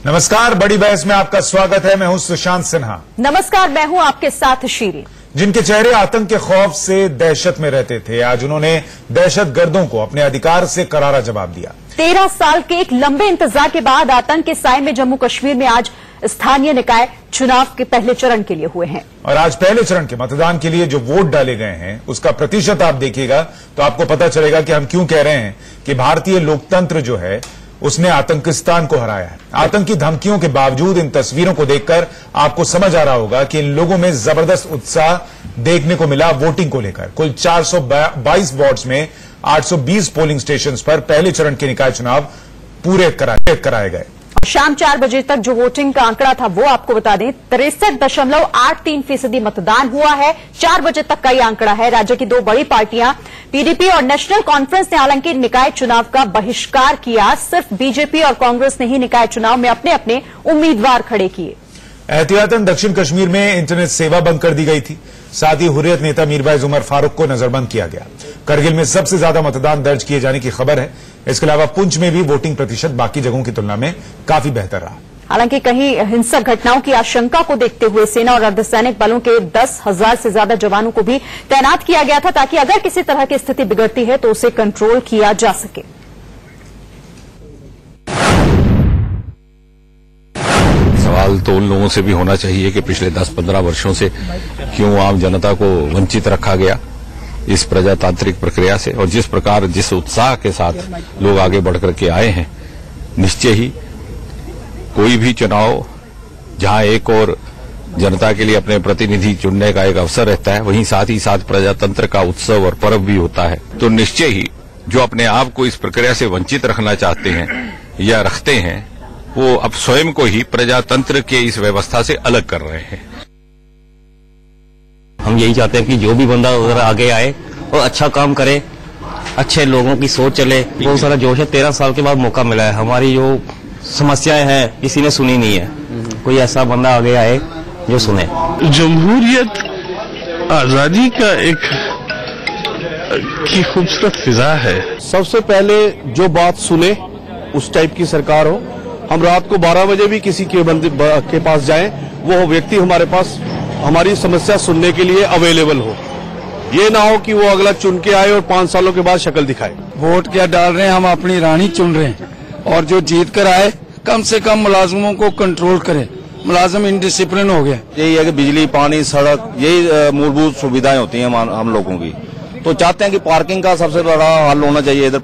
नमस्कार, बड़ी बहस में आपका स्वागत है। मैं हूं सुशांत सिन्हा। नमस्कार, मैं हूं आपके साथ शीरी। जिनके चेहरे आतंक के खौफ से दहशत में रहते थे, आज उन्होंने दहशतगर्दों को अपने अधिकार से करारा जवाब दिया। 13 साल के एक लंबे इंतजार के बाद आतंक के साए में जम्मू कश्मीर में आज स्थानीय निकाय चुनाव के पहले चरण के लिए हुए हैं। और आज पहले चरण के मतदान के लिए जो वोट डाले गए हैं उसका प्रतिशत आप देखिएगा तो आपको पता चलेगा कि हम क्यों कह रहे हैं कि भारतीय लोकतंत्र जो है उसने आतंकिस्तान को हराया है। आतंकी धमकियों के बावजूद इन तस्वीरों को देखकर आपको समझ आ रहा होगा कि इन लोगों में जबरदस्त उत्साह देखने को मिला वोटिंग को लेकर। कुल 422 वार्ड्स में 820 पोलिंग स्टेशंस पर पहले चरण के निकाय चुनाव पूरे कराए गए। शाम 4 बजे तक जो वोटिंग का आंकड़ा था वो आपको बता दें, 63.83% मतदान हुआ है। 4 बजे तक का ये आंकड़ा है। राज्य की दो बड़ी पार्टियां पीडीपी और नेशनल कॉन्फ्रेंस ने हालांकि निकाय चुनाव का बहिष्कार किया। सिर्फ बीजेपी और कांग्रेस ने ही निकाय चुनाव में अपने अपने उम्मीदवार खड़े किए। एहतियातन दक्षिण कश्मीर में इंटरनेट सेवा बंद कर दी गई थी। साथ ही हुर्रियत नेता मीरवाइज उमर फारूक को नजरबंद किया गया। करगिल में सबसे ज्यादा मतदान दर्ज किए जाने की खबर है। इसके अलावा पुंछ में भी वोटिंग प्रतिशत बाकी जगहों की तुलना में काफी बेहतर रहा। हालांकि कहीं हिंसक घटनाओं की आशंका को देखते हुए सेना और अर्धसैनिक बलों के 10,000 से ज्यादा जवानों को भी तैनात किया गया था, ताकि अगर किसी तरह की स्थिति बिगड़ती है तो उसे कंट्रोल किया जा सके। सवाल तो उन लोगों से भी होना चाहिए कि पिछले 10-15 वर्षों से क्यों आम जनता को वंचित रखा गया इस प्रजातांत्रिक प्रक्रिया से, और जिस प्रकार जिस उत्साह के साथ लोग आगे बढ़कर के आए हैं। निश्चय ही कोई भी चुनाव जहां एक और जनता के लिए अपने प्रतिनिधि चुनने का एक अवसर रहता है, वहीं साथ ही साथ प्रजातंत्र का उत्सव और पर्व भी होता है। तो निश्चय ही जो अपने आप को इस प्रक्रिया से वंचित रखना चाहते हैं या रखते हैं, वो अब स्वयं को ही प्रजातंत्र के इस व्यवस्था से अलग कर रहे हैं। हम यही चाहते हैं कि जो भी बंदा उधर आगे आए और अच्छा काम करे, अच्छे लोगों की सोच चले। बहुत सारा जोश है। 13 साल के बाद मौका मिला है। हमारी जो समस्याएं हैं किसी ने सुनी नहीं है। कोई ऐसा बंदा आगे आए जो सुने। जमहूरियत आजादी का एक की खूबसूरत फिजा है। सबसे पहले जो बात सुने उस टाइप की सरकार हो। हम रात को 12 बजे भी किसी के पास जाएं, वो व्यक्ति हमारे पास हमारी समस्या सुनने के लिए अवेलेबल हो। ये ना हो कि वो अगला चुन के आए और 5 सालों के बाद शक्ल दिखाए। वोट क्या डाल रहे हैं, हम अपनी रानी चुन रहे हैं, और जो जीत कर आए कम से कम मुलाजमों को कंट्रोल करे। मुलाजम इनडिसिप्लिन हो गया। यही है कि बिजली, पानी, सड़क, यही मूलभूत सुविधाएं होती हैं हम लोगों की। तो चाहते हैं कि पार्किंग का सबसे बड़ा हल होना चाहिए इधर।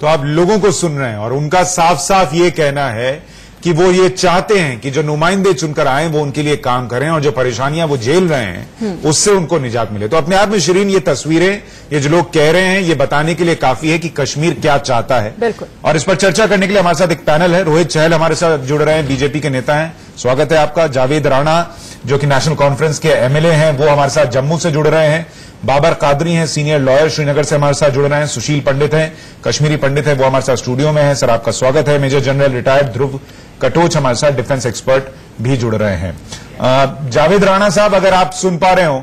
तो आप लोगों को सुन रहे हैं और उनका साफ साफ ये कहना है कि वो ये चाहते हैं कि जो नुमाइंदे चुनकर आए वो उनके लिए काम करें, और जो परेशानियां वो झेल रहे हैं उससे उनको निजात मिले। तो अपने आप में शिरीन, ये तस्वीरें, ये जो लोग कह रहे हैं, ये बताने के लिए काफी है कि कश्मीर क्या चाहता है। बिल्कुल। और इस पर चर्चा करने के लिए हमारे साथ एक पैनल है। रोहित चहल हमारे साथ जुड़ रहे हैं, बीजेपी के नेता हैं, स्वागत है आपका। जावेद राणा जो कि नेशनल कॉन्फ्रेंस के एमएलए हैं, वो हमारे साथ जम्मू से जुड़ रहे हैं। बाबर कादरी हैं, सीनियर लॉयर, श्रीनगर से हमारे साथ जुड़ रहे हैं। सुशील पंडित हैं, कश्मीरी पंडित हैं, वो हमारे साथ स्टूडियो में हैं। सर, आपका स्वागत है। मेजर जनरल रिटायर्ड ध्रुव कटोच हमारे साथ डिफेंस एक्सपर्ट भी जुड़ रहे हैं। जावेद राणा साहब, अगर आप सुन पा रहे हो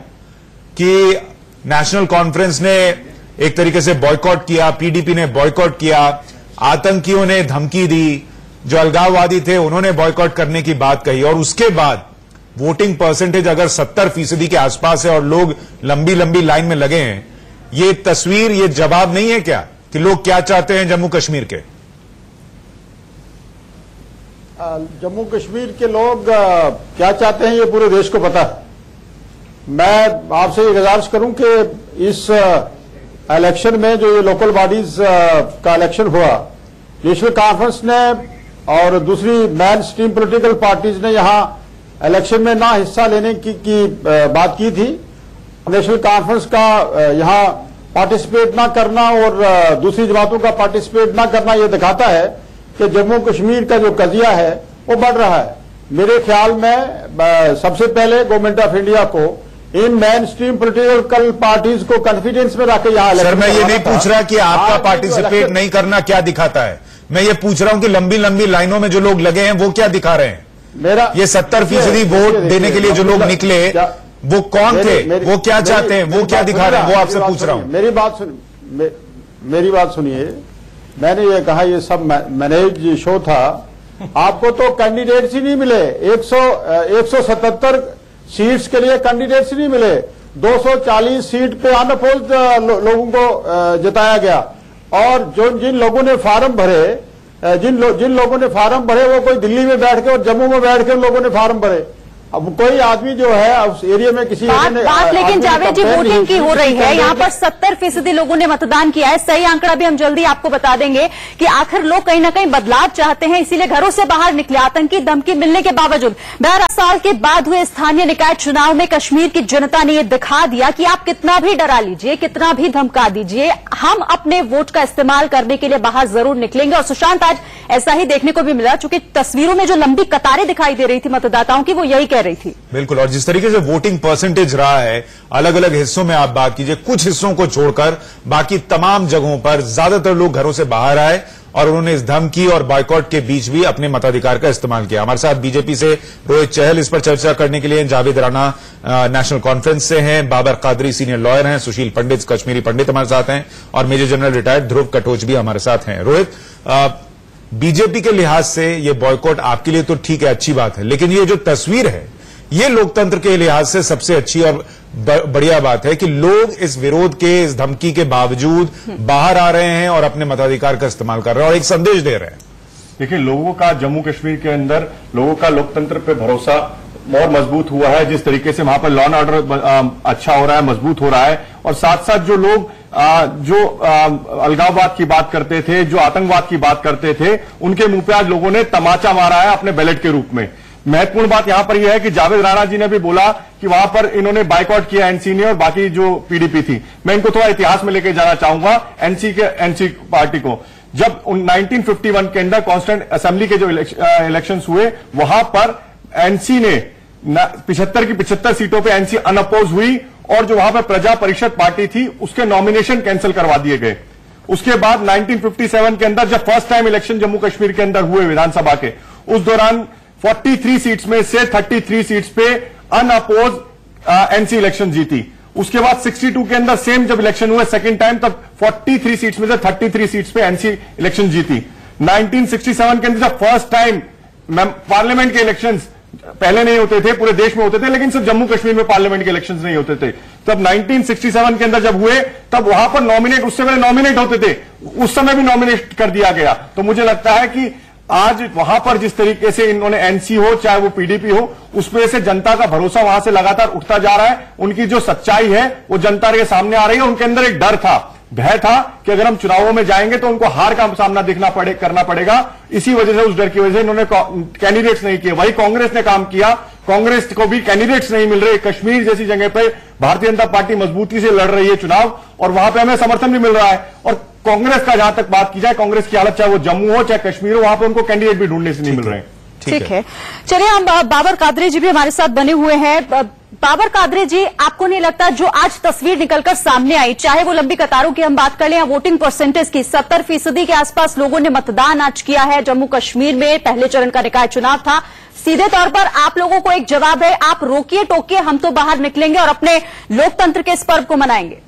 कि नेशनल कॉन्फ्रेंस ने एक तरीके से बॉयकॉट किया, पीडीपी ने बॉयकॉट किया, आतंकियों ने धमकी दी, जो अलगाववादी थे उन्होंने बॉयकॉट करने की बात कही, और उसके बाद वोटिंग परसेंटेज अगर 70% के आसपास है और लोग लंबी लंबी लाइन में लगे हैं, ये तस्वीर, ये जवाब नहीं है क्या कि लोग क्या चाहते हैं जम्मू कश्मीर के? जम्मू कश्मीर के लोग क्या चाहते हैं ये पूरे देश को पता है। मैं आपसे ये गुजारिश करूं कि इस इलेक्शन में जो ये लोकल बॉडीज का इलेक्शन हुआ, नेशनल कॉन्फ्रेंस ने और दूसरी मेन स्ट्रीम पॉलिटिकल पार्टीज ने यहां इलेक्शन में ना हिस्सा लेने की बात की थी। नेशनल कॉन्फ्रेंस का यहां पार्टिसिपेट ना करना और दूसरी जमातों का पार्टिसिपेट ना करना, यह दिखाता है कि जम्मू कश्मीर का जो कजिया है वो बढ़ रहा है। मेरे ख्याल में सबसे पहले गवर्नमेंट ऑफ इंडिया को इन मेन स्ट्रीम पॉलिटिकल पार्टीज को कॉन्फिडेंस में रखकर यहाँ। सर, मैं ये नहीं पूछ रहा कि आपका पार्टिसिपेट नहीं करना क्या दिखाता है। मैं ये पूछ रहा हूं कि लंबी लंबी लाइनों में जो लोग लगे हैं वो क्या दिखा रहे हैं। मेरा ये 70% वोट देने के लिए जो लोग निकले वो कौन थे, वो क्या चाहते हैं, वो क्या दिखा रहे हैं, वो आपसे पूछ रहा हूं। मेरी बात सुनिए। मैंने ये कहा ये सब मैनेज शो था। आपको तो कैंडिडेट्स ही नहीं मिले, 177 सीट्स के लिए कैंडिडेट्स नहीं मिले, 240 सीट पे अनअपोज्ड लोगों को जिताया गया। और जिन लोगों ने फार्म भरे, जिन लोगों ने फार्म भरे वो कोई दिल्ली में बैठ के और जम्मू में बैठ के उन लोगों ने फार्म भरे। अब कोई आदमी जो है उस एरिया में किसी बात लेकिन जावेद जी वोटिंग की हो रही है, यहाँ पर 70% लोगों ने मतदान किया है। सही आंकड़ा भी हम जल्दी आपको बता देंगे कि आखिर लोग कहीं ना कहीं बदलाव चाहते हैं, इसीलिए घरों से बाहर निकले। आतंकी धमकी मिलने के बावजूद 12 साल के बाद हुए स्थानीय निकाय चुनाव में कश्मीर की जनता ने यह दिखा दिया कि आप कितना भी डरा लीजिए, कितना भी धमका दीजिए, हम अपने वोट का इस्तेमाल करने के लिए बाहर जरूर निकलेंगे। और सुशांत, आज ऐसा ही देखने को भी मिला, चूंकि तस्वीरों में जो लंबी कतारें दिखाई दे रही थी मतदाताओं की, वो यही कह रही थी। बिल्कुल, और जिस तरीके से वोटिंग परसेंटेज रहा है, अलग अलग हिस्सों में आप बात कीजिए, कुछ हिस्सों को छोड़कर बाकी तमाम जगहों पर ज्यादातर लोग घरों से बाहर आए और उन्होंने इस धमकी और बॉयकॉट के बीच भी अपने मताधिकार का इस्तेमाल किया। हमारे साथ बीजेपी से रोहित चहल इस पर चर्चा करने के लिए, जावेद राणा नेशनल कॉन्फ्रेंस से हैं, बाबर कादरी सीनियर लॉयर हैं, सुशील पंडित कश्मीरी पंडित हमारे साथ हैं और मेजर जनरल रिटायर्ड ध्रुव कटोच भी हमारे साथ हैं। रोहित, बीजेपी के लिहाज से ये बॉयकॉट आपके लिए तो ठीक है, अच्छी बात है, लेकिन ये जो तस्वीर है ये लोकतंत्र के लिहाज से सबसे अच्छी और बढ़िया बात है कि लोग इस विरोध के, इस धमकी के बावजूद बाहर आ रहे हैं और अपने मताधिकार का इस्तेमाल कर रहे हैं और एक संदेश दे रहे हैं। देखिए, लोगों का जम्मू कश्मीर के अंदर लोगों का लोकतंत्र पे भरोसा और मजबूत हुआ है। जिस तरीके से वहां पर लॉ एंड ऑर्डर अच्छा हो रहा है, मजबूत हो रहा है, और साथ साथ जो लोग अलगाववाद की बात करते थे, जो आतंकवाद की बात करते थे, उनके मुंह पे आज लोगों ने तमाचा मारा है अपने बैलेट के रूप में। महत्वपूर्ण बात यहां पर यह है कि जावेद राणा जी ने भी बोला कि वहां पर इन्होंने बाइकआउट किया एनसी ने और बाकी जो पीडीपी थी। मैं इनको थोड़ा इतिहास में लेकर जाना चाहूंगा एनसी पार्टी को। जब 1951 के अंदर कॉन्स्टिट्यूएंट असेंबली के जो इलेक्शंस हुए, वहां पर एनसी ने 75 की 75 सीटों पे एनसी अनअपोज हुई और जो वहां पर प्रजा परिषद पार्टी थी उसके नॉमिनेशन कैंसिल करवा दिए गए। उसके बाद 1957 के अंदर जब first time election Jammu Kashmir के अंदर हुए विधानसभा के, उस दौरान 43 सीट्स में से 33 सीट्स पे अनअपोज एनसी इलेक्शन जीती। उसके बाद 62 के अंदर सेम जब इलेक्शन हुए सेकंड टाइम, तब 43 सीट्स में से 33 सीट्स पे एनसी इलेक्शन जीती। 1967 के अंदर जब फर्स्ट टाइम पार्लियामेंट के इलेक्शंस पहले नहीं होते थे, पूरे देश में होते थे, लेकिन सिर्फ जम्मू कश्मीर में पार्लियामेंट के इलेक्शंस नहीं होते थे, तब 1967 के अंदर जब हुए तब वहां पर नॉमिनेट, उससे पहले नॉमिनेट होते थे, उस समय भी नॉमिनेट कर दिया गया। तो मुझे लगता है कि आज वहां पर जिस तरीके से इन्होंने एनसी हो चाहे वो पीडीपी हो, उस पर से जनता का भरोसा वहां से लगातार उठता जा रहा है। उनकी जो सच्चाई है वो जनता के सामने आ रही है। उनके अंदर एक डर था, भय था कि अगर हम चुनावों में जाएंगे तो उनको हार का सामना करना पड़ेगा। इसी वजह से, उस डर की वजह से इन्होंने कैंडिडेट्स नहीं किए। वही कांग्रेस ने काम किया, कांग्रेस को भी कैंडिडेट्स नहीं मिल रहे। कश्मीर जैसी जगह पर भारतीय जनता पार्टी मजबूती से लड़ रही है चुनाव और वहां पर हमें समर्थन भी मिल रहा है। और कांग्रेस का जहां तक बात की जाए, कांग्रेस की हालत चाहे वो जम्मू हो चाहे कश्मीर हो, वहां पर उनको कैंडिडेट भी ढूंढने से नहीं मिल रहे हैं। ठीक है, चलिए हम बाबर कादरी जी भी हमारे साथ बने हुए हैं। बाबर कादरी जी, आपको नहीं लगता जो आज तस्वीर निकलकर सामने आई, चाहे वो लंबी कतारों की हम बात कर लें या वोटिंग परसेंटेज की, 70% के आसपास लोगों ने मतदान आज किया है जम्मू कश्मीर में। पहले चरण का निकाय चुनाव था। सीधे तौर पर आप लोगों को एक जवाब है, आप रोकिए टोकिए, हम तो बाहर निकलेंगे और अपने लोकतंत्र के इस पर्व को मनाएंगे।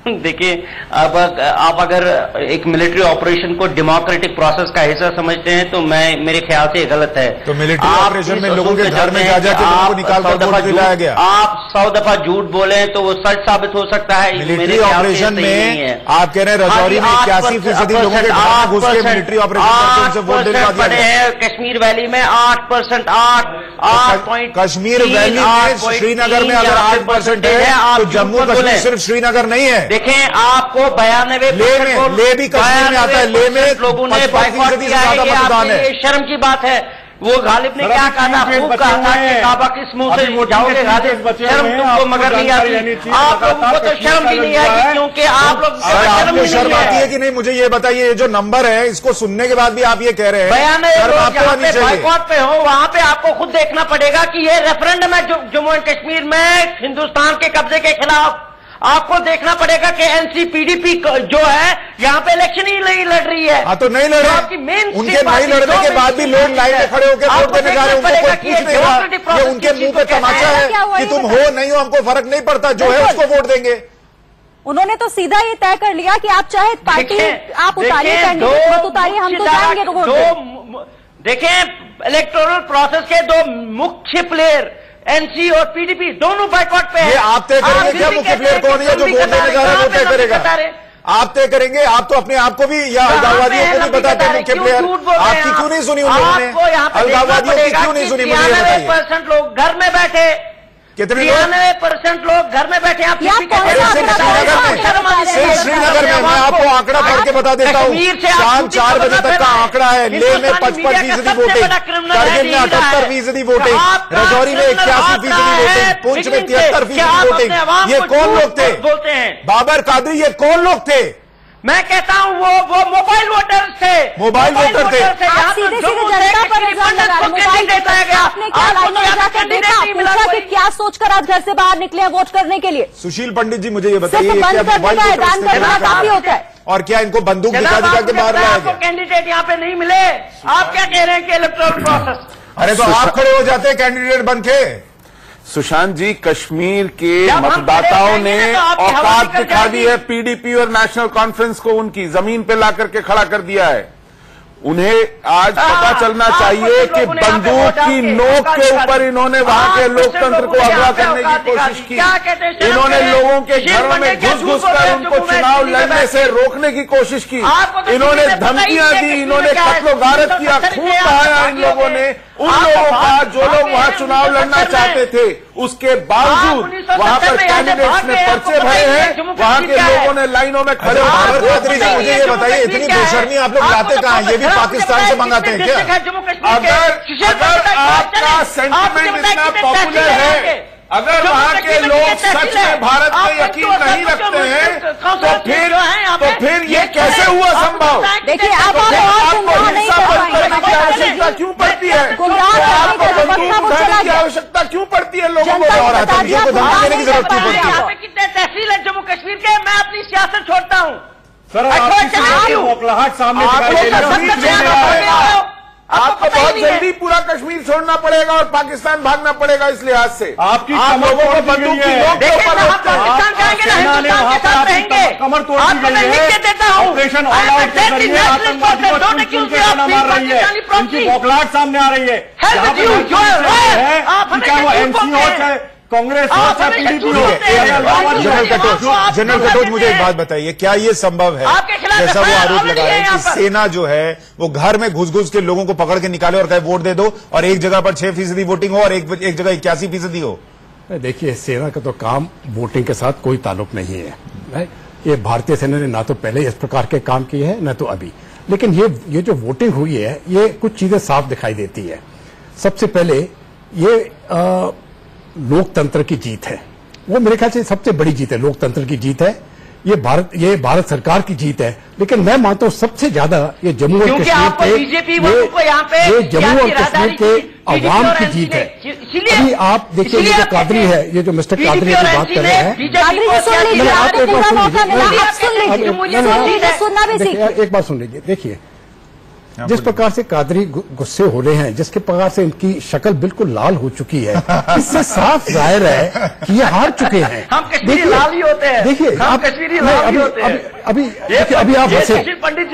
देखिए, अब आप अगर एक मिलिट्री ऑपरेशन को डेमोक्रेटिक प्रोसेस का हिस्सा समझते हैं तो मेरे ख्याल से ये गलत है। तो मिलिट्री ऑपरेशन में लोगों के घर में जा के लोगों को निकाल कर वोट दिलाया गया। आप 100 दफा झूठ बोले तो वो सच साबित हो सकता है। मिलिट्री ऑपरेशन में आप कह रहे हैं राजौरी में 81% लोगों के घर में घुस के मिलिट्री ऑपरेशन वोट दिलवा दिया है। कश्मीर वैली में 8%, 8 कश्मीर वैली में श्रीनगर में अगर 8% है तो जम्मू कश्मीर सिर्फ श्रीनगर नहीं है। देखें, आपको 92% ले भी कश्मीर में आता है, ले में लोगों ने बाइकआउट किया है। ये आपके लिए शर्म की बात है। वो गालिब ने क्या कहा था, खूब कहा था कि काबा किस मुंह से जाओगे गालिब, शर्म तुमको मगर नहीं आती। आप लोगों को तो शर्म भी नहीं आएगी, क्योंकि आप लोग आपको शर्म आती है कि नहीं? मुझे ये बताइए, ये जो नंबर है इसको सुनने के बाद भी आप ये कह रहे हैं 92 लोग जहाँ पे बाइकआउट पे हो, वहां पे आपको खुद देखना पड़ेगा कि ये रेफरेंडम है जम्मू एंड कश्मीर में हिंदुस्तान के कब्जे के खिलाफ। आपको देखना पड़ेगा कि एनसी पीडीपी जो है यहाँ पे इलेक्शन ही नहीं लड़ रही है। हाँ, तो नहीं लड़ रही। आपकी मेन उनके नहीं लड़ने के बाद भी लोग लाइन में खड़े होकर वोट देने जा रहे हैं, उनको कोई पूछ नहीं रहा। ये उनके मुंह पे तमाचा है कि तुम हो नहीं हो हमको फर्क नहीं पड़ता, जो है उसको वोट देंगे। उन्होंने तो सीधा ये तय कर लिया कि आप चाहे पार्टी आप उतारिए, कैंडिडेट मत उतारिए, हम तो जाएंगे तो वोट। देखें, इलेक्टोरल प्रोसेस के दो मुख्य प्लेयर एनसी और पीडीपी दोनों बाइकॉट पे है। ये आप तय करेंगे क्या मुख्य प्लेयर कौन है जो वोट देने जा रहा है वो तय करेगा? आप तय करेंगे? आप तो अपने आप को भी या अलगाववादियों को भी बताते हैं मुख्य प्लेयर, आपकी क्यों नहीं सुनी उन्होंने? अलगाववादियों की क्यों नहीं सुनी? 93% लोग घर में बैठे, कितने 93% लोग घर में बैठे। आप श्रीनगर में मैं आपको आंकड़ा पढ़ के बता देता हूँ, शाम 4 बजे तक का आंकड़ा है। लेह में 55% वोटिंग, करगिल में 78% वोटिंग, रजौरी में 81% वोटिंग, पुंछ में 73% वोटिंग। ये कौन लोग थे? बोलते हैं बाबर कादरी, ये कौन लोग थे? मैं कहता हूँ वो मोबाइल वोटर्स थे, मोबाइल वोटर थे। सीधे सीधे जनता पर इल्जाम लगा रहे हैं। मोबाइल वोटर आपने क्या लाइनों में जाकर देखा, पूछा कि क्या सोचकर आज घर से बाहर निकले हैं वोट करने के लिए? सुशील पंडित जी मुझे ये बताइए, सिर्फ बंद करने का ऐलान करना काफी होता है और क्या इनको बंदूक दिखा के बाहर लाया गया? कैंडिडेट यहाँ पे नहीं मिले, आप क्या कह रहे हैं कि इलेक्टोरल प्रोसेस? अरे तो आप खड़े हो जाते कैंडिडेट बन के। सुशांत जी, कश्मीर के मतदाताओं ने औकात दिखा दी है पीडीपी और नेशनल कॉन्फ्रेंस को, उनकी जमीन पे ला करके खड़ा कर दिया है। उन्हें आज पता चलना चाहिए कि बंदूक की नोक के ऊपर इन्होंने वहां के लोकतंत्र को अगवा करने की कोशिश की। इन्होंने लोगों के घरों में घुस कर उनको चुनाव लड़ने से रोकने की कोशिश की। इन्होंने धमकियां दी, इन्होंने कत्लो गारत किया, खून बहाया इन लोगों ने उन लोगों का जो लोग वहां चुनाव लड़ना चाहते थे। उसके बावजूद वहां पर कैंडिडेट्स ने पर्चे भरे हैं, वहां के लोगों ने लाइनों में खड़े होकर। मुझे ये बताइए, इतनी बेशर्मी आप लोग लाते कहाँ? ये भी पाकिस्तान से मंगाते हैं क्या? अगर आपका सेंटिमेंट इतना पॉपुलर है, अगर वहाँ के लोग सच में भारत में यकीन नहीं रखते हैं, तो फिर ये कैसे हुआ संभव? देखिए, आपको हिस्सा करने की आवश्यकता क्यों पड़ती है? आपको बंदूक उठाने की आवश्यकता क्यों पड़ती है लोगों को? और आतंकियों को धमकी देने की जरूरत क्यों पड़ती है? यहाँ पे कितने तहसील है जम्मू कश्मीर के? मैं अपनी सियासत छोड़ता हूँ सर, बौखलाहट सामने आपको बहुत जल्दी पूरा कश्मीर छोड़ना पड़ेगा और पाकिस्तान भागना पड़ेगा। इस लिहाज से आपकी लोगों को बंदूक की नोक के ऊपर पाकिस्तान जाएंगे ना, हिंदुस्तान के साथ रहेंगे। कमर तोड़ दी गई है, ऑपरेशन ऑल आउट के जरिए आतंकवादियों को चुन के खाना मार रही है। उनकी बौखलाहट सामने आ रही है। चाहे वो एनसी हो, चाहे कांग्रेस हो, चाहे पीडीपी हो। जनरल कटोच, मुझे एक बात बताइए, क्या ये संभव है जैसा वो आरोप लगा रहे हैं कि सेना जो है वो घर में घुस के लोगों को पकड़ के निकाले और कहे वोट दे दो, और एक जगह पर 6% वोटिंग हो और एक जगह 81% हो? देखिए, सेना का तो काम वोटिंग के साथ कोई ताल्लुक नहीं है। ये भारतीय सेना ने ना तो पहले इस प्रकार के काम किए हैं न तो अभी। लेकिन ये जो वोटिंग हुई है, ये कुछ चीजें साफ दिखाई देती है। सबसे पहले ये लोकतंत्र की जीत है, वो मेरे ख्याल से सबसे बड़ी जीत है, लोकतंत्र की जीत है। ये भारत सरकार की जीत है। लेकिन मैं मानता हूँ सबसे ज्यादा ये जम्मू और कश्मीर के, ये जम्मू और कश्मीर के अवाम की जीत है। अभी आप देखिए, ये जो कादरी है, ये जो मिस्टर कादरी की बात कर रहे हैं, एक बार सुन लीजिए। देखिए, जिस प्रकार से कादरी गुस्से हो रहे हैं, जिसके प्रकार से इनकी शक्ल बिल्कुल लाल हो चुकी है, इससे साफ जाहिर है कि ये हार चुके हैं। हम कश्मीरी लाल ही होते हैं। देखिए, अभी आप हंसे,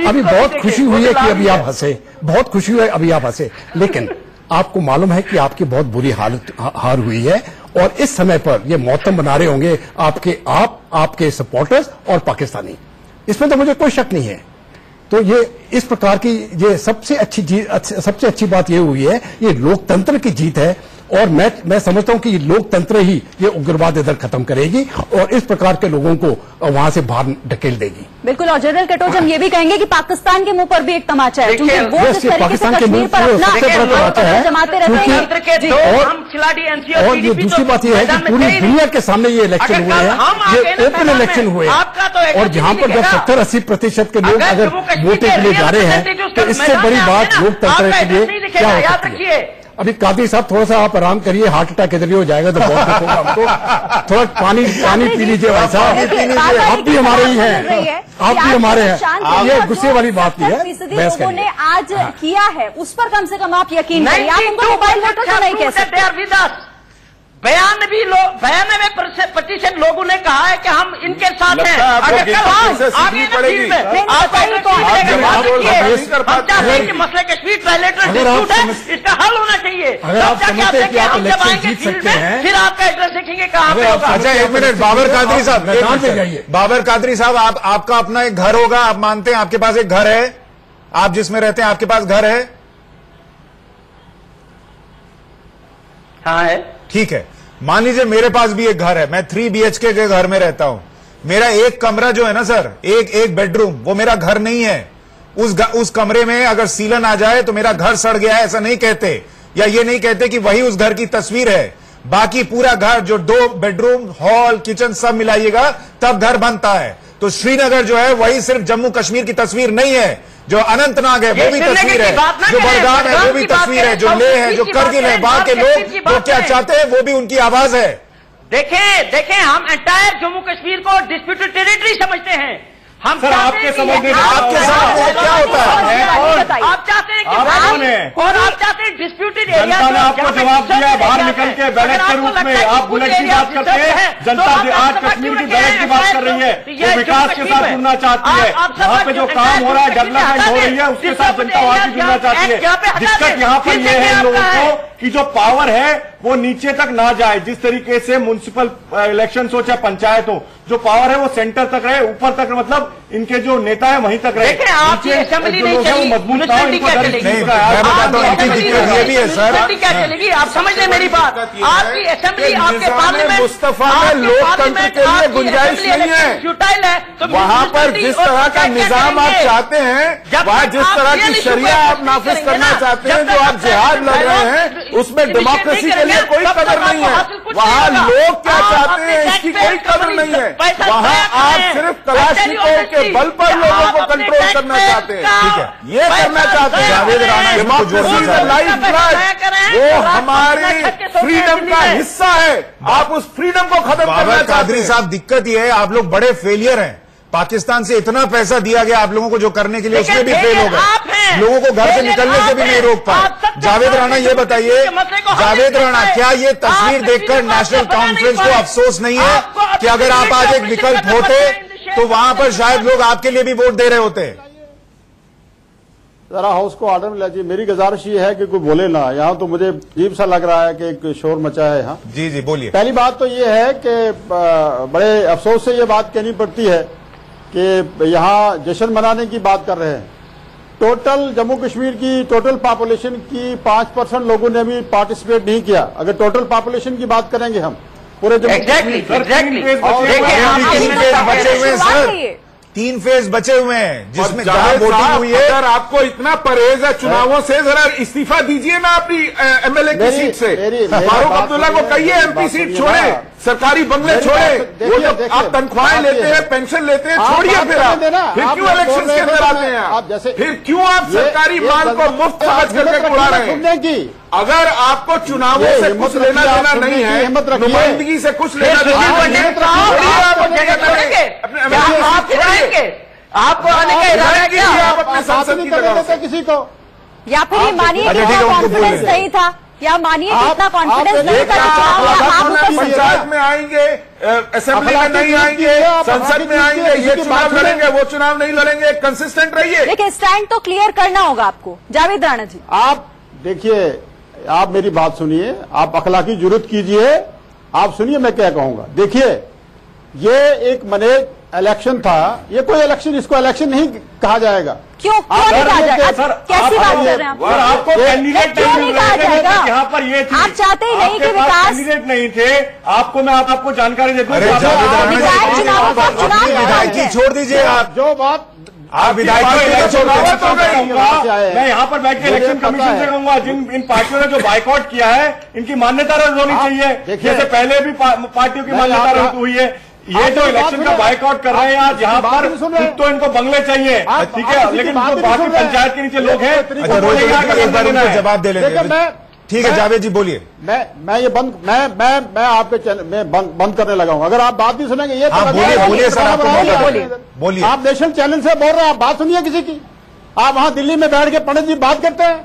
अभी बहुत खुशी हुई है कि अभी आप हंसे, बहुत खुशी हुई है अभी आप हंसे। लेकिन आपको मालूम है कि आपकी बहुत बुरी हार हुई है, और इस समय पर ये मौतम बना रहे होंगे आपके सपोर्टर्स और पाकिस्तानी। इसमें तो मुझे कोई शक नहीं है। तो ये इस प्रकार की ये सबसे अच्छी बात ये हुई है, ये लोकतंत्र की जीत है। और मैं समझता हूं कि लोकतंत्र ही ये उग्रवाद इधर खत्म करेगी और इस प्रकार के लोगों को वहां से बाहर ढकेल देगी। बिल्कुल। और जनरल कटोच, हम ये भी कहेंगे कि पाकिस्तान के मुंह पर भी एक तमाचा है, क्योंकि वो जिस तरीके से कश्मीर पर अपना जमाते रहते हैं। और ये दूसरी बात ये है कि पूरी दुनिया के सामने ये इलेक्शन हुए हैं, ये ओपन इलेक्शन हुए हैं, और जहां पर जब 70-80% के लोग अगर वोटिंग के लिए जा रहे हैं, तो इससे बड़ी बात लोकतंत्र के लिए क्या हो सकती है? अभी कादरी साहब, थोड़ा सा आप आराम करिए, हार्ट अटैक के जरिए हो जाएगा तो बहुत दुख होगा हमको। थोड़ा पानी पी लीजिए भाई साहब, आप भी हमारे ही हैं, आप भी हमारे हैं। ये गुस्से वाली बात नहीं है। लोगों ने आज किया है, उस पर कम से कम आप यकीन करिए। आप उनको मोबाइल वोटर तो नहीं कह सकते। प्रतिशत लोगों ने कहा है कि हम इनके साथ हैं। अगर कल हम आगे पड़ेगी हम चाहते हैं कि मसले कश्मीर ट्राइलेटरल डिस्प्यूट है, इसका हल होना चाहिए। अगर आप समझते हैं कि आप इलेक्शन जीत सकते हैं, फिर आपका एड्रेस देखेंगे कहाँ पे होगा। अच्छा एक मिनट, बाबर कादरी साहब, बाबर कादरी साहब, आपका अपना एक घर होगा, आप मानते हैं आपके पास एक घर है, आप जिसमें रहते हैं आपके पास घर है? हाँ है। ठीक है, मान लीजिए मेरे पास भी एक घर है, मैं 3 BHK के घर में रहता हूं। मेरा एक कमरा जो है ना सर, एक बेडरूम, वो मेरा घर नहीं है। उस कमरे में अगर सीलन आ जाए तो मेरा घर सड़ गया है, ऐसा नहीं कहते, या ये नहीं कहते कि वही उस घर की तस्वीर है। बाकी पूरा घर जो 2 बेडरूम, हॉल, किचन सब मिलाइएगा तब घर बनता है। तो श्रीनगर जो है वही सिर्फ जम्मू कश्मीर की तस्वीर नहीं है, जो अनंतनाग है वो भी तस्वीर है, जो बडगाम है वो भी तस्वीर है, जो लेह है, जो करगिल है, वहां के लोग वो क्या चाहते हैं वो भी उनकी आवाज है। देखें हम एंटायर जम्मू कश्मीर को डिस्प्यूटेड टेरिटरी समझते हैं। हम सर आपके समझने आपके साथ क्या होता है? आप चाहते हैं कि और आप चाहते हैं डिस्प्यूटेड एरिया। जनता ने आपको जवाब दिया, बाहर निकल के बैलेट के रूप में आप बुलेट की बात करते हैं। जनता आज कश्मीर की बैलेट की बात कर रही है, वो विकास के साथ जुड़ना चाहती है। वहाँ पे जो काम हो रहा है, डेवलपमेंट हो रही है, उसके साथ जनता वहां भी जुड़ना चाहती है। दिक्कत यहाँ पर यह है इन लोगों को कि जो पावर है वो नीचे तक ना जाए। जिस तरीके से म्युनिसिपल इलेक्शन हो चाहे पंचायत हो, जो पावर है वो सेंटर तक रहे, ऊपर तक, मतलब इनके जो नेता है वहीं तक रहे। असेंबली नहीं चली, मजबूत था, क्या चलेगी? ये भी है सर, क्या चलेगी? आप समझ लें मेरी बात। आपकी असेंबली, आपके पार्लियामेंट, मुस्तफा में लोकतंत्र के लिए गुंजाइश नहीं है। फ्यूटाइल है तो वहाँ पर जिस तरह का निजाम आप चाहते हैं, वहाँ जिस तरह की शरिया आप नाफिज करना चाहते हैं, जो आप जिहाद लड़ रहे हैं, उसमें डेमोक्रेसी के लिए कोई कदर नहीं है। वहाँ लोग क्या चाहते हैं इसकी कोई कदर नहीं है। वहाँ आप सिर्फ कलाशिकों के बल पर लोगों को कंट्रोल करना चाहते हैं। ठीक है, ये करना चाहते हैं। जावेद राणा डेमोक्रेसी का लाइफ ब्लड, वो हमारी फ्रीडम का हिस्सा है। आप उस फ्रीडम को खत्म करना चाहते हैं। साहब, दिक्कत यह है आप लोग बड़े फेलियर हैं। पाकिस्तान से इतना पैसा दिया गया आप लोगों को जो करने के लिए, उसमें भी फेल हो गए। लोगों को घर से निकलने से भी नहीं रोक पाए। जावेद राणा ये बताइए, जावेद राणा, क्या ये तस्वीर देखकर नेशनल कॉन्फ्रेंस को अफसोस नहीं है कि अगर आप आज एक विकल्प होते तो वहां पर शायद लोग आपके लिए भी वोट दे रहे होते? जरा हाउस को ऑर्डर में लीजिए। मेरी गुजारिश ये है कि कोई बोले ना। यहाँ तो मुझे अजीब सा लग रहा है कि एक शोर मचा है यहाँ। जी जी बोलिए। पहली बात तो ये है कि बड़े अफसोस से ये बात कहनी पड़ती है कि यहाँ जश्न मनाने की बात कर रहे हैं। टोटल जम्मू कश्मीर की टोटल पॉपुलेशन की 5% लोगों ने अभी पार्टिसिपेट नहीं किया। अगर टोटल पॉपुलेशन की बात करेंगे हम पूरे जम्मू कश्मीर, 3 फेज बचे हुए हैं जिसमें जहां वोटिंग हुई है। अगर आपको इतना परहेज है चुनावों से, जरा इस्तीफा दीजिए ना अपनी MLA की सीट से। फारूक अब्दुल्ला को कहिए MP सीट छोड़े, सरकारी बंगले छोड़े, वो जब आप तनख्वाहें लेते हैं, पेंशन लेते हैं, छोड़िए। फिर फिर क्यों इलेक्शन के अंदर आते हैं आप? फिर क्यों आप सरकारी माल को मुफ्त समझ करके उड़ा रहे हैं? अगर आपको चुनावों से कुछ लेना देना नहीं है, नुमाइंदगी से कुछ लेना देना नहीं है, आपको आने का इरादा किया, आप अपने सांसद की जगह से किसी को, या फिर ये मानिए कि इतना कॉन्फिडेंस नहीं था, या मानिए कि इतना कॉन्फिडेंस नहीं था। पंचायत में आएंगे, असेंबली में नहीं आएंगे, संसद में आएंगे, ये चुनाव लड़ेंगे, वो चुनाव नहीं लड़ेंगे। कंसिस्टेंट रहिए। लेकिन स्टैंड तो क्लियर करना होगा आपको। जावेद राणा जी, आप देखिए, आप मेरी बात सुनिए, आप अखलाकी जुर्रत कीजिए, आप सुनिए मैं क्या कहूंगा। देखिए, ये एक मैनेज इलेक्शन था, ये कोई इलेक्शन, इसको इलेक्शन नहीं कहा जाएगा। क्यों नहीं कहा जाएगा? कैसी बात कर रहे हैं आप? आपको कैंडिडेट क्यों नहीं कहा जाएगा? यहाँ पर ये थी, आप चाहते ही नहीं कि विकास, कैंडिडेट नहीं थे। आपको मैं आपको जानकारी दे दूं, विधायकी छोड़ दीजिए आप। जो बात आप विधायकी मैं यहाँ पर बैठ के इलेक्शन कमीशन से कहूंगा, जिन इन पार्टियों ने जो बाइकआउट किया है, इनकी मान्यता रद्द होनी चाहिए। जैसे पहले भी पार्टियों की मान्यता रद्द हुई है। ये जो इलेक्शन का बाइकआउट कर रहे हैं आज यहाँ पर, तो इनको बंगले चाहिए, ठीक है, लेकिन जो बाकी पंचायत के नीचे लोग हैं, जवाब दे लेंगे। ठीक है जावेद जी बोलिए। मैं ये मैं आपके चैनल में बंद करने लगा हूं। अगर आप बात नहीं सुनेंगे, ये बोलिए सर, बोलिए। आप नेशनल चैनल से बोल रहे हैं, आप बात सुनिए किसी की। आप वहां दिल्ली में बैठ के पंडित जी बात करते हैं,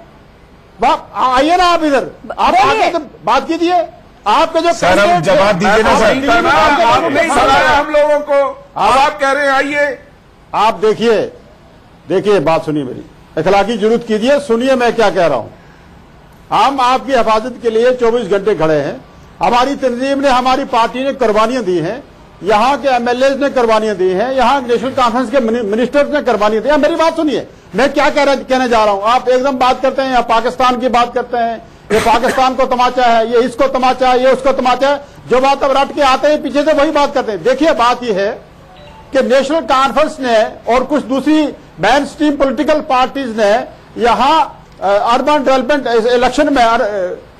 आइए ना आप इधर, आप आके बात कीजिए। आपके जो सर अब जवाब दीजिए ना सर। आप नहीं सुनाया हम लोगों को, आप कह रहे हैं आइए। आप देखिए बात सुनिए मेरी, इखलाकी जुर्रत कीजिए, सुनिए मैं क्या कह रहा हूं। हम आपकी हिफाजत के लिए 24 घंटे खड़े हैं। हमारी तंजीम ने, हमारी पार्टी ने कुर्बानियां दी हैं, यहाँ के एमएलए ने कुर्बानियां दी हैं, यहाँ नेशनल कॉन्फ्रेंस के मिनिस्टर्स ने कुर्बानियां दी। मेरी बात सुनिए, मैं क्या कहने जा रहा हूं। आप एकदम बात करते हैं, यहाँ पाकिस्तान की बात करते हैं, ये पाकिस्तान को तमाचा है, ये इसको तमाचा है, ये उसको तमाचा है। जो बात अब रट के आते हैं पीछे से वही बात करते हैं। देखिए बात यह है कि नेशनल कॉन्फ्रेंस ने और कुछ दूसरी मेन स्ट्रीम पॉलिटिकल पार्टीज ने यहाँ अर्बन डेवलपमेंट इलेक्शन में,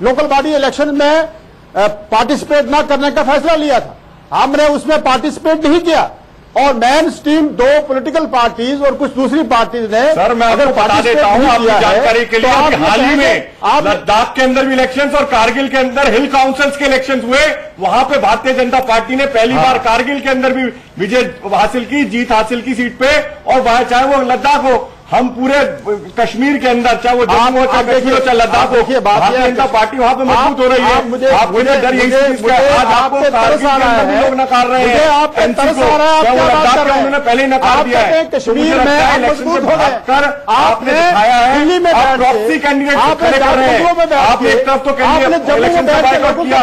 लोकल बॉडी इलेक्शन में पार्टिसिपेट न करने का फैसला लिया था। हमने उसमें पार्टिसिपेट नहीं किया और मेन स्ट्रीम दो पॉलिटिकल पार्टीज और कुछ दूसरी पार्टीज ने, सर मैं आपको बता देता हूं आपकी जानकारी के लिए कि हाल ही में लद्दाख के अंदर भी इलेक्शंस और कारगिल के अंदर हिल काउंसिल्स के इलेक्शंस हुए। वहां पे भारतीय जनता पार्टी ने पहली बार कारगिल के अंदर भी विजय हासिल की, जीत हासिल की सीट पे, और वहां चाहे वो लद्दाख हो, हम पूरे कश्मीर के अंदर, चाहे वो जम्मू हो, चाहे कश्मीर हो, चाहे लद्दाख हो, भारतीय जनता पार्टी वहां पे मजबूत हो रही है। आपको डर यही आज आपको कारगिल के अंदर भी लोग नकार रहे हैं, एनसी को, चाहे वो लद्दाख का उन्होंने पहले ही नकार दिया है। कश्मीर में इलेक्शन से भागकर आपने दिखाया है आप प्रॉक्सी कैंडिडेट खड़े कर रहे हैं। आप एक तरफ तो कैंडिडेट इलेक्शन से बायकॉट किया,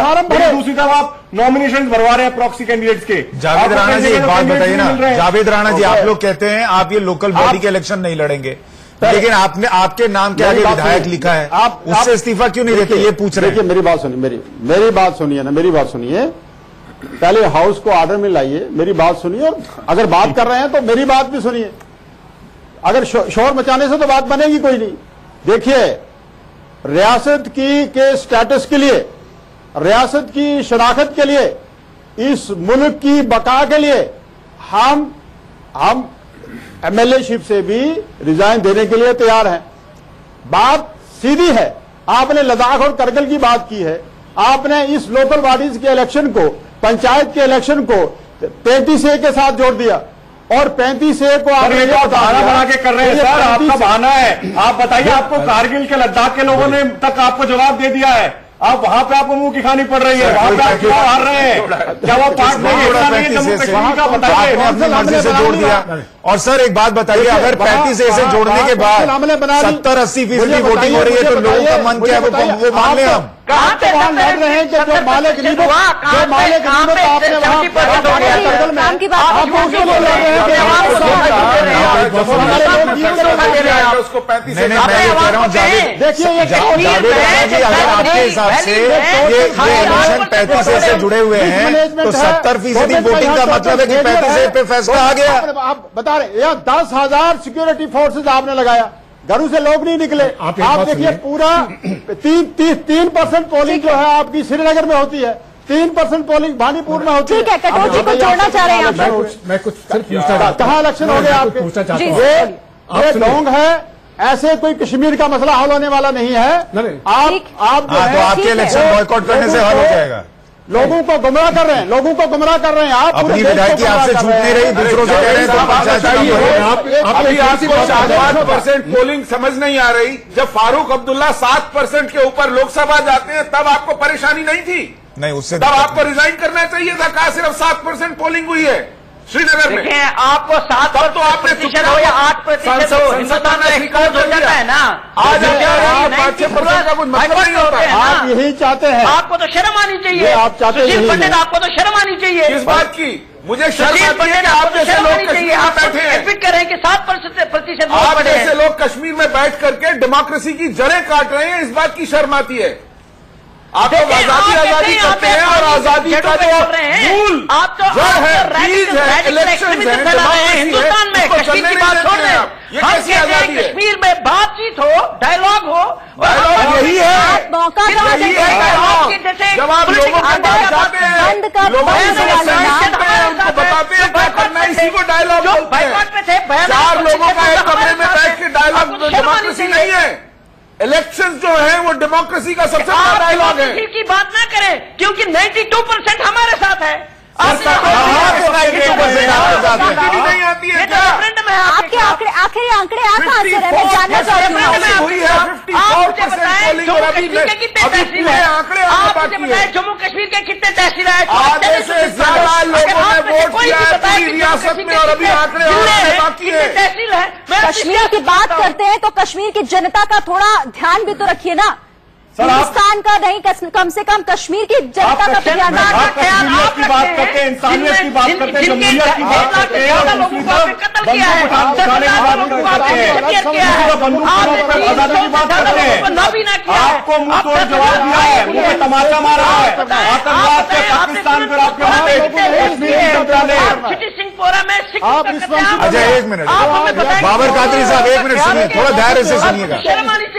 दूसरी तरफ आप नॉमिनेशन भरवा रहे हैं प्रॉक्सी कैंडिडेट्स के। जावेद राणा जी एक बात बताइए ना, जावेद राणा जी आप लोग कहते हैं आप ये लोकल बॉडी के इलेक्शन नहीं लड़ेंगे, लेकिन आपने आपके नाम के आगे विधायक लिखा है, आप उससे इस्तीफा क्यों नहीं देते, ये पूछ रहे हैं। मेरी बात सुनिए, मेरी बात सुनिए ना, मेरी बात सुनिए, पहले हाउस को ऑर्डर में लाइए, मेरी बात सुनिए, और अगर बात कर रहे हैं तो मेरी बात भी सुनिए। अगर शोर मचाने से तो बात बनेगी कोई नहीं। देखिए रियासत के स्टेटस के लिए, रियासत की शनाख्त के लिए, इस मुल्क की बका के लिए हम एमएलए शिप से भी रिजाइन देने के लिए तैयार हैं। बात सीधी है। आपने लद्दाख और करगिल की बात की है, आपने इस लोकल बॉडीज के इलेक्शन को, पंचायत के इलेक्शन को 35A के साथ जोड़ दिया और 35A को आप बहाना बना के कर रहे हैं। सर आपका बहाना है। आप बताइए, आपको कारगिल के लद्दाख के लोगों ने तक आपको जवाब दे दिया है, आप वहां पे आपको मुंह की खानी पड़ रही है, वहां पे आप क्यों हार रहे हैं? क्या वो पार्ट नहीं है जम्मू कश्मीर का? बताइए। अपनी मर्जी से जोड़ दिया। और सर एक बात बताइए, अगर 35A से जोड़ने के बाद 70-80% वोटिंग हो रही है तो लोगों का मन क्या है वो मान लें हम। कहां पे लड़ रहे हैं कि जो मालिक लीडर आपने से ये इलेक्शन 35A से जुड़े हुए हैं तो 70% वोटिंग का मतलब है कि 35A पे फैसला आ गया। आप बता रहे हैं 10,000 सिक्योरिटी फोर्सेज आपने लगाया, घरों से लोग नहीं निकले। आप देखिए पूरा 3% पोलिंग जो है आपकी श्रीनगर में होती है, 3% पोलिंग भानीपुर में होती है। ठीक है, कटोच जी को जोड़ना चाह रहे हैं मैं कुछ सिर्फ पूछना चाहता हूं। कहाँ इलेक्शन हो गया आपके? पूछना चाहता हूं, ये ढोंग है, ऐसे कोई कश्मीर का मसला हल होने वाला नहीं है। आप तो आपके इलेक्शन बॉयकॉट करने से हल हो जाएगा। लोगों को गुमराह कर रहे हैं, लोगों को गुमराह कर रहे हैं। आप अपनी विधायकी आपसे छूट नहीं रही, दूसरों से कह रहे हैं तो अभी आपको 7% पोलिंग समझ नहीं आ रही। जब फारूक अब्दुल्ला 7% के ऊपर लोकसभा जाते हैं तब आपको परेशानी नहीं थी? नहीं, उससे तब आपको रिजाइन करना चाहिए था। कहा सिर्फ 7% पोलिंग हुई है श्रीनगर में? देखिए आपको 7% हो या 8% हो, हिंदुस्तान में रिकॉर्ड हो जाता है ना। आज 5-6% का कुछ मतलब नहीं होता है। आप यही चाहते हैं? आपको तो शर्म आनी चाहिए। आप चाहते सुशील पंडित, आपको तो शर्म आनी चाहिए। किस बात की? मुझे शर्म आती है कि आप जैसे लोग कश्मीर में बैठे हैं। एडमिट करें कि 7% आप जैसे लोग कश्मीर में बैठ करके डेमोक्रेसी की जड़ें काट रहे हैं, इस बात की शर्म आती है। आप लोग आजादी करते हैं और आजादी का जो मूल जड़ है, बीज है, इलेक्शन है, हिंदुस्तान में कश्मीर की बात छोड़ रहे हैं। ये कैसी आजादी है? कश्मीर में बातचीत हो, डायलॉग हो, यही है मौका जब आप लोगों के पास जाते हैं, लोगों की समस्याएं सुनते हैं, उनको बताते हैं क्या करना है, इसी को डायलॉग बोलते हैं। 4 लोगों का एक कमरे में बैठ के डायलॉग डेमोक्रेसी नहीं है। इलेक्शन जो है वो डेमोक्रेसी का सबसे बड़ा डायलॉग है। की बात ना करें क्योंकि 92% हमारे साथ है। नहीं आती है क्या? आपके आखिरी आंकड़े आप कहां से रहे? मैं जानना चाहती हूँ। जम्मू कश्मीर के कितने तहसील है? तहसील है। कश्मीर की बात करते हैं तो कश्मीर की जनता का थोड़ा ध्यान भी तो रखिए ना। हिंदुस्तान का नहीं, कम से कम कश्मीर की जनता का ध्यान की बात करते हैं, इंसानियत की बात करते हैं, जमहूरियत की बात करते हैं, कत्ल किया है, आपको मुंह तोड़ जवाब दिया है, मुंह पे तमाचा मारा है, आतंकवाद से पाकिस्तान पर आपके सिंहपोरा में अच्छा एक मिनट, बाबर कादरी साहब एक मिनट सुनिए, थोड़ा धैर्य से सुनिएगा।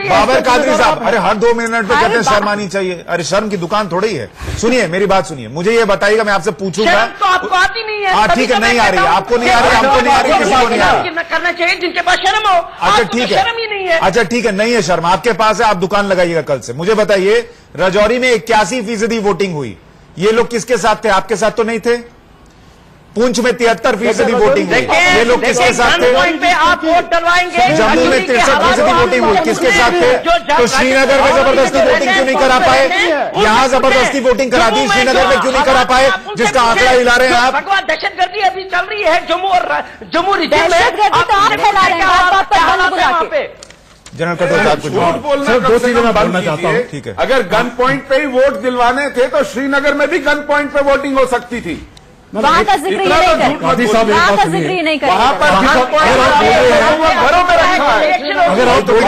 बाबर कादरी साहब, अरे हर 2 मिनट पे कहते हैं शर्म आनी चाहिए। अरे शर्म की दुकान थोड़ी है। सुनिए मेरी बात सुनिए, मुझे ये बताइएगा, मैं आपसे पूछूंगा। तो आपको आती नहीं है। हाँ ठीक है, नहीं आ रही, आपको नहीं आ रही, हमको नहीं आ रही, किसी को नहीं आ रही। करना चाहिए जिनके पास शर्म हो। अच्छा ठीक है, शर्म ही नहीं है। अच्छा ठीक है, नहीं है शर्म, आपके पास है, आप दुकान लगाइएगा कल से। मुझे बताइए, राजौरी में 81% वोटिंग हुई, ये लोग किसके साथ थे? आपके साथ तो नहीं थे। पुंछ में 73% वोटिंग हुई, ये लोग किसके साथ थे? आप वोट डलवाएंगे। जम्मू में 63% वोटिंग हुई, किसके साथ थे? तो श्रीनगर में जबरदस्ती वोटिंग क्यों नहीं करा पाए? यहाँ जबरदस्ती वोटिंग करा दी, श्रीनगर में क्यों नहीं करा पाए, जिसका आंकड़ा हिला रहे हैं आप? दहशतगर्दी अभी चल रही है जम्मू और जम्मू रीजन में। जनरल कटोच आप कुछ झूठ बोलना दो चीजें मैं बोलना चाहता हूँ। ठीक है, अगर गन पॉइंट पे ही वोट दिलवाने थे तो श्रीनगर में भी गन पॉइंट पे वोटिंग हो सकती थी। वहां का जिक्र नहीं कर, वहां का जिक्र ही नहीं कर। वहां पर घरों में रखा है। अगर आप 1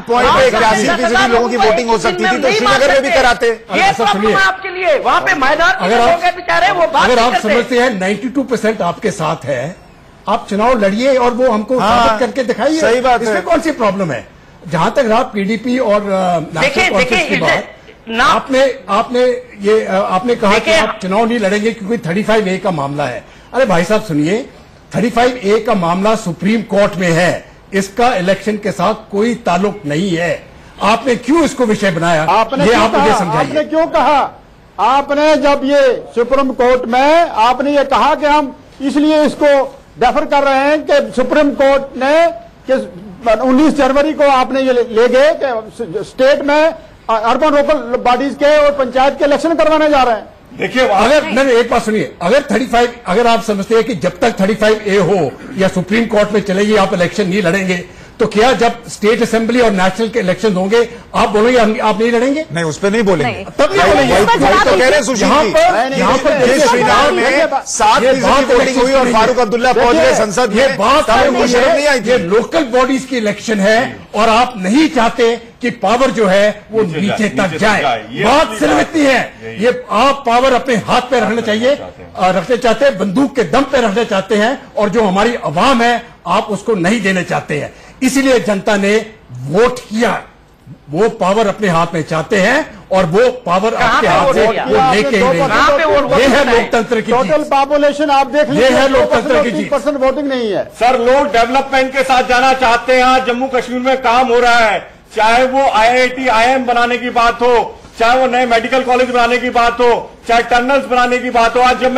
पॉइंट पे 81% लोगों की वोटिंग हो सकती थी तो श्रीनगर में भी कराते। ये प्रॉब्लम आपके लिए वहां पे मैदान लोग बेचारे वो बात अगर आप समझते हैं 92% आपके साथ है, आप चुनाव लड़िए और वो हमको साबित करके दिखाइए। सही बात है, इसमें कौन सी प्रॉब्लम है? जहां तक रहा पीडीपी और नेशनल कॉन्फ्रेंस की बात, आपने कहा कि आप चुनाव नहीं लड़ेंगे क्योंकि 35A का मामला है। अरे भाई साहब सुनिए, 35A का मामला सुप्रीम कोर्ट में है, इसका इलेक्शन के साथ कोई ताल्लुक नहीं है। आपने क्यों इसको विषय बनाया? आपने क्यों कहा? आपने जब ये सुप्रीम कोर्ट में आपने ये कहा कि हम इसलिए इसको डेफर कर रहे हैं कि सुप्रीम कोर्ट ने 19 जनवरी को आपने ये ले गए कि स्टेट में अर्बन लोकल बॉडीज के और पंचायत के इलेक्शन करवाने जा रहे हैं। देखिए अगर नहीं, एक बात सुनिए, अगर आप समझते हैं कि जब तक 35A हो या सुप्रीम कोर्ट में चलेगी आप इलेक्शन नहीं लड़ेंगे, तो क्या जब स्टेट असेंबली और नेशनल के इलेक्शन होंगे आप बोलेंगे आप नहीं लड़ेंगे? नहीं, उस पर नहीं बोलेंगे, तब नहीं बोलेंगे। तो कह रहे हैं यहाँ पर श्रीनगर में 7% वोटिंग हुई और फारूक अब्दुल्ला पहुंच गए संसद में, बात नहीं आई। ये लोकल बॉडीज की इलेक्शन है और आप नहीं चाहते कि पावर जो है वो नीचे तक जाए। बात सिर्फ इतनी है, ये आप पावर अपने हाथ पे रखना चाहिए, रखने चाहते हैं, बंदूक के दम पे रखना चाहते हैं, और जो हमारी आवाम है आप उसको नहीं देना चाहते हैं। इसीलिए जनता ने वोट किया, वो पावर अपने हाथ में चाहते हैं और वो पावर आपके हाथ से वो लेके ही नहीं। ये है लोकतंत्र की टोटल पॉपुलेशन आप देख लीजिए, ये है लोकतंत्र की 30% वोटिंग नहीं है। सर, लोग डेवलपमेंट के साथ जाना चाहते हैं। जम्मू कश्मीर में काम हो रहा है, चाहे वो IIT IIM बनाने की बात हो, चाहे वो नए मेडिकल कॉलेज बनाने की बात हो, चाहे टनल्स बनाने की बात हो। आज जब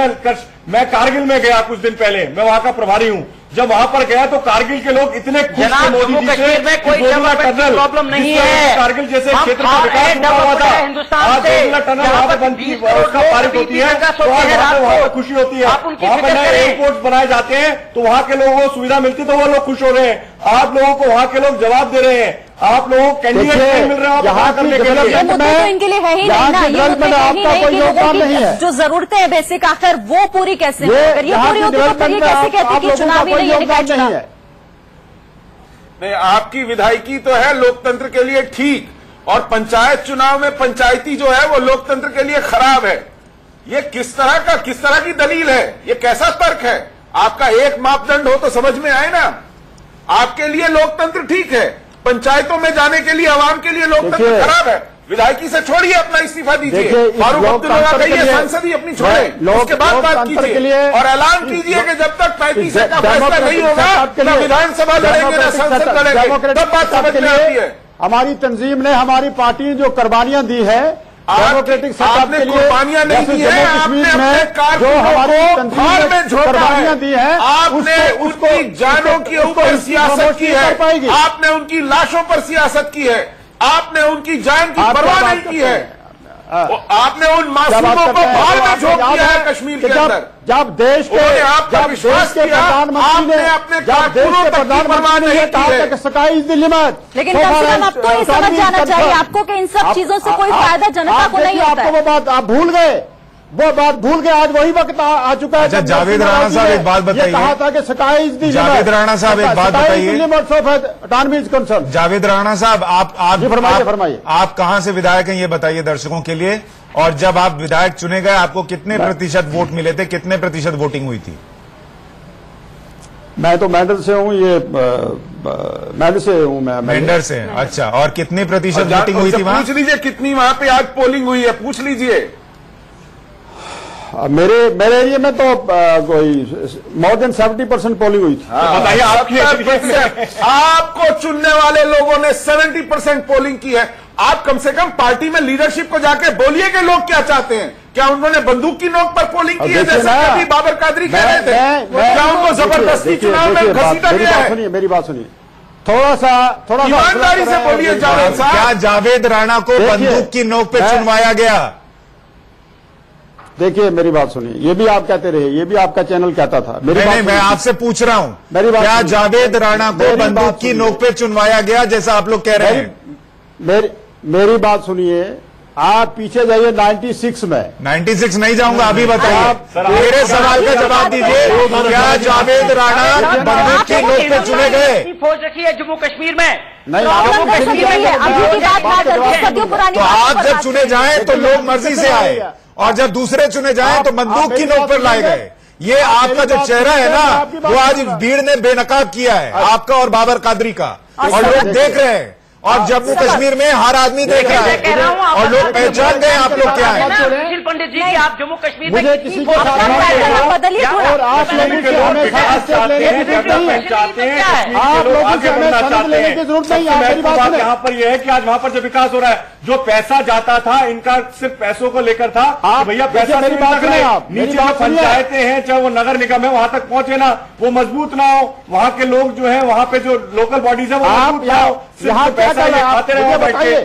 मैं कारगिल में गया कुछ दिन पहले, मैं वहां का प्रभारी हूं, जब वहां पर गया तो कारगिल के लोग इतने खुश थे मोदी जी से में कोई प्रॉब्लम नहीं है। कारगिल जैसे क्षेत्र का विकास हुआ था, आज 2 मिनट टनल वहां पर बनती उसका पारित होती है तो वहां पर खुशी होती है। वहां पर नए एयरपोर्ट बनाए जाते हैं तो वहां के लोगों को सुविधा मिलती है तो वो लोग खुश हो रहे हैं। आप लोगों को वहां के लोग जवाब दे रहे हैं, आप लोगों को कैंडिडेट नहीं मिल रहे हैं करने के लिए। ये मुद्दे तो इनके लिए है ही नहीं ना, ये मुद्दे है ही नहीं कि लोगों की जो जरूरतें हैं बेसिक आखिर वो पूरी कैसे हो? अगर ये पूरी होती तो फिर ये कैसे कहते कि चुनाव ही नहीं है, निकाय चुनाव नहीं। आपकी विधायकी तो है लोकतंत्र के लिए ठीक, और पंचायत चुनाव में पंचायती जो है वो लोकतंत्र के लिए खराब है। ये किस तरह की दलील है? ये कैसा तर्क है? आपका एक मापदंड हो तो समझ में आए ना। आपके लिए लोकतंत्र ठीक है, पंचायतों में जाने के लिए आवाम के लिए लोकतंत्र खराब है। विधायकी से छोड़िए, अपना इस्तीफा दीजिए, फारूक अब्दुल्ला कहिए सांसद ही अपनी छोड़े, उसके बाद बात कीजिए और ऐलान कीजिए कि जब तक 35A का फैसला नहीं होगा ना विधानसभा लड़ेंगे ना संसद लड़ेंगे, तब बात समझ में आती है। हमारी तंजीम ने, हमारी पार्टी ने जो कुर्बानियां दी है डेमोक्रेटिक सेटअप के लिए कुर्बानियां नहीं दी है, आपने अपने कारकुनों को हार में झोंका है, दी है, आपने उनकी जानों के ऊपर सियासत की है, आपने उनकी लाशों पर सियासत की है, आपने उनकी जान की परवाह नहीं की है, आपने उन मासूमों को बाहर में झोंक दिया है कश्मीर के अंदर। जब देश के प्रधानमंत्री ने अपने कारकुनों तक की परवाह नहीं की है। Sky is the limit. लेकिन कम से कम आपको ये समझ जाना चाहिए आपको कि इन सब चीजों से कोई फायदा जनता को नहीं होता है। वो बात आप भूल गए, वो बात भूल गए। आज वही वक्त आ चुका है। अच्छा जावेद राणा साहब एक बात बताइए, कहा था कि sky is the limit. Javed Rana साहब एक बात बताइए, जावेद राणा साहब फरमाइए आप कहां से विधायक हैं ये बताइए दर्शकों के लिए, और जब आप विधायक चुने गए आपको कितने प्रतिशत वोट मिले थे, कितने प्रतिशत वोटिंग हुई थी? मैं तो मेंढर से हूँ, ये मेंढर से हूँ मैं। मेंढर से, अच्छा। और कितनी प्रतिशत वोटिंग हुई थी वहां? पूछ लीजिए कितनी वहां पे आज पोलिंग हुई है, पूछ लीजिए। मेरे एरिया में तो कोई मोर देन 70% पोलिंग हुई थी। बताइए आपको चुनने वाले लोगों ने 70% पोलिंग की है। आप कम से कम पार्टी में लीडरशिप को जाके बोलिए कि लोग क्या चाहते हैं। क्या उन्होंने बंदूक की नोक पर पोलिंग की है जैसा कि बाबर कादरी कह रहे थे? क्या उनको जबरदस्ती चुनाव में घसीटा गया है? मेरी बात सुनिए, थोड़ा सा ईमानदारी से बोलिए जावेद साहब। क्या जावेद राणा को बंदूक की नोक पे चुनवाया गया? देखिए मेरी बात सुनिए, ये भी आप कहते रहे, ये भी आपका चैनल कहता था। नहीं, मैं आपसे पूछ रहा हूं, क्या जावेद राणा को बंदूक की नोक पे चुनवाया गया जैसा आप लोग कह रहे हैं? मेरी बात सुनिए, आप पीछे जाइए 96 में। 96 नहीं जाऊंगा, अभी बताइए मेरे सवाल का जवाब दीजिए। क्या जावेद राणा बंदूक की नोक पे चुने गए? फौज रखी है जम्मू कश्मीर में? नहीं, तो आप जब चुने जाए तो लोग मर्जी से आए, और जब दूसरे चुने जाए तो बंदूक की नोक पर लाए गए। ये आपका जो चेहरा है ना, वो आज भीड़ ने बेनकाब किया है, आपका और बाबर कादरी का, और लोग देख रहे हैं। और जम्मू कश्मीर में हर आदमी देख रहा है और लोग पहचान गए आप लोग क्या है। सुशील पंडित जी की आप जम्मू कश्मीर में किसी को बदलिए और आप लोगों से हमें लेने की जरूरत नहीं है। मेरी बात यहाँ पर यह है कि आज वहाँ पर जो विकास हो रहा है, जो पैसा जाता था इनका सिर्फ पैसों को लेकर था। भैया पैसा मेरी बात नहीं, आप नीचे जो पंचायतें हैं, चाहे वो नगर निगम है, वहां तक पहुंचे ना, वो मजबूत ना हो। वहाँ के लोग जो है, वहाँ पे जो लोकल बॉडीज है वो मजबूत ना हो। यहाँ क्या कर रहे हैं आप? मुझे बताइए,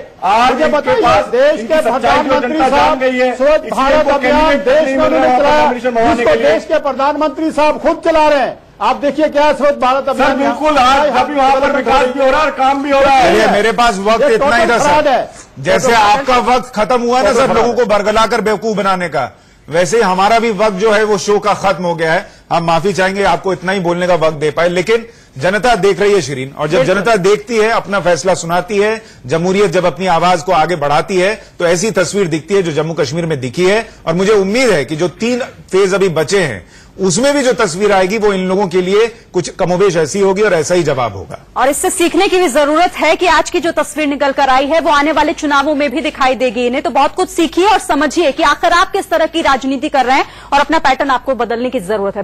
देश के प्रधानमंत्री साहब स्वच्छ भारत अभियान देश में उन्होंने चलाया, जिसको देश के प्रधानमंत्री साहब खुद चला रहे हैं। आप देखिए क्या स्वच्छ भारत अभियान। बिल्कुल, आज अभी वहाँ पर विकास भी हो रहा है और काम भी हो रहा है। मेरे पास वक्त इतना ही था सर, जैसे आपका वक्त खत्म हुआ ना सब लोगों को बरगलाकर बेवकूफ बनाने का, वैसे ही हमारा भी वक्त जो है वो शो का खत्म हो गया है। हम माफी चाहेंगे आपको इतना ही बोलने का वक्त दे पाए, लेकिन जनता देख रही है शिरीन, और जब जनता देखती है, अपना फैसला सुनाती है, जमहूरियत जब अपनी आवाज को आगे बढ़ाती है, तो ऐसी तस्वीर दिखती है जो जम्मू कश्मीर में दिखी है। और मुझे उम्मीद है कि जो 3 फेज अभी बचे हैं उसमें भी जो तस्वीर आएगी वो इन लोगों के लिए कुछ कमोबेश ऐसी होगी और ऐसा ही जवाब होगा। और इससे सीखने की भी जरूरत है कि आज की जो तस्वीर निकल कर आई है वो आने वाले चुनावों में भी दिखाई देगी। इन्हें तो बहुत कुछ सीखिए और समझिए कि आखिर आप किस तरह की राजनीति कर रहे हैं और अपना पैटर्न आपको बदलने की जरूरत है।